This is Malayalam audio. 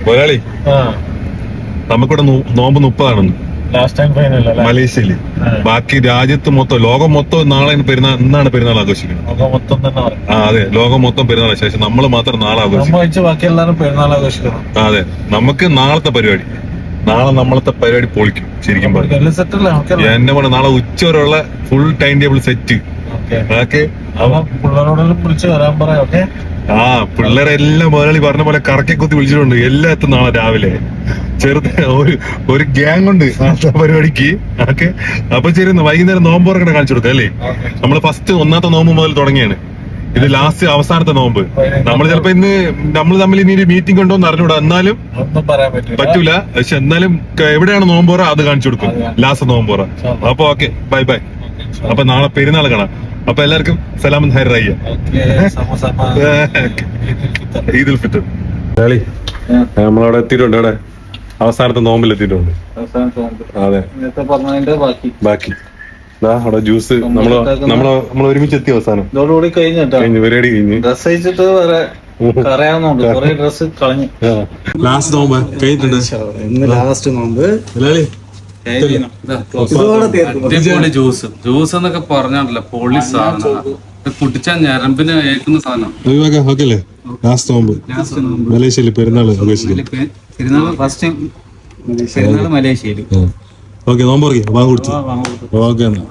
ഒരാളി നമുക്കിവിടെ നോമ്പ് 30 മലേഷ്യയില്. ബാക്കി രാജ്യത്ത് മൊത്തം ലോകം മൊത്തം നാളെ പെരുന്നാൾ, ഇന്നാണ് പെരുന്നാൾ ആഘോഷിക്കുന്നത്. അതെ, ലോകം മൊത്തം പെരുന്നാൾ. ശേഷം നമ്മൾ മാത്രം നാളെ ആഘോഷിക്കും. അതെ, നമുക്ക് നാളത്തെ പരിപാടി, നാളെ നമ്മളത്തെ പരിപാടി പൊളിക്കും ശരിക്കും പറഞ്ഞു. എന്നെ പോലെ നാളെ ഉച്ച വരെയുള്ള full time table set. Okay, പിള്ളേരെല്ലാം മുതലാളി പറഞ്ഞ പോലെ കറക്കി കുത്തി വിളിച്ചിട്ടുണ്ട്. എല്ലാം എത്തും നാളെ രാവിലെ. ചെറുത് ഒരു ഗ്യാങ് ഉണ്ട് നാളത്തെ പരിപാടിക്ക്. ഓക്കെ, അപ്പൊ ശരി, വൈകുന്നേരം നോമ്പ് തുറക്കണ കാണിച്ചു കൊടുക്കാം അല്ലേ? നമ്മള് ഫസ്റ്റ് 1ാമത്തെ നോമ്പ് മുതൽ തുടങ്ങിയാണ്. ഇത് ലാസ്റ്റ് അവസാനത്തെ നോമ്പ്. നമ്മൾ ചിലപ്പോ ഇന്ന് നമ്മൾ തമ്മിൽ ഇനി ഒരു മീറ്റിംഗ് ഉണ്ടോ എന്ന് അറിഞ്ഞൂടാ. എന്നാലും പറ്റൂല. പക്ഷെ എന്നാലും എവിടെയാണ് നോമ്പോറ അത് കാണിച്ചു കൊടുക്കും ലാസ്റ്റ് നോമ്പോറ. അപ്പൊ ഓക്കെ, ബൈ ബൈ. അപ്പൊ നാളെ പെരുന്നാൾ കാണാം. അപ്പൊ എല്ലാവർക്കും സലാം ഹൈർ റയ്യ, ഈദുൽ ഫിത്തർ. നമ്മളവിടെ എത്തിയിട്ടുണ്ട്. അവിടെ അവസാനത്തെ നോമ്പിൽ എത്തിയിട്ടുണ്ട്. അതെ, ബാക്കി അവിടെ ജ്യൂസ് നമ്മൾ ഒരുമിച്ച് എത്തി. അവസാനം കഴിഞ്ഞു, പരിപാടി കഴിഞ്ഞു. ലാസ്റ്റ് നോമ്പ് കഴിഞ്ഞിട്ടുണ്ട്. ലാസ്റ്റ് നോമ്പ് ജ്യൂസ് എന്നൊക്കെ പറഞ്ഞാണല്ലോ പൊളി സാധനം. കുടിച്ചാൽ ഞരമ്പിന് ഏക്കുന്ന സാധനം. ലാസ്റ്റ് നോമ്പ് മലേഷ്യയില് പെരുന്നാള് മലേഷ്യയില്. ഓക്കെ, നോമ്പ് വാങ്ങി കുടിച്ചു. ഓക്കെ എന്നാ.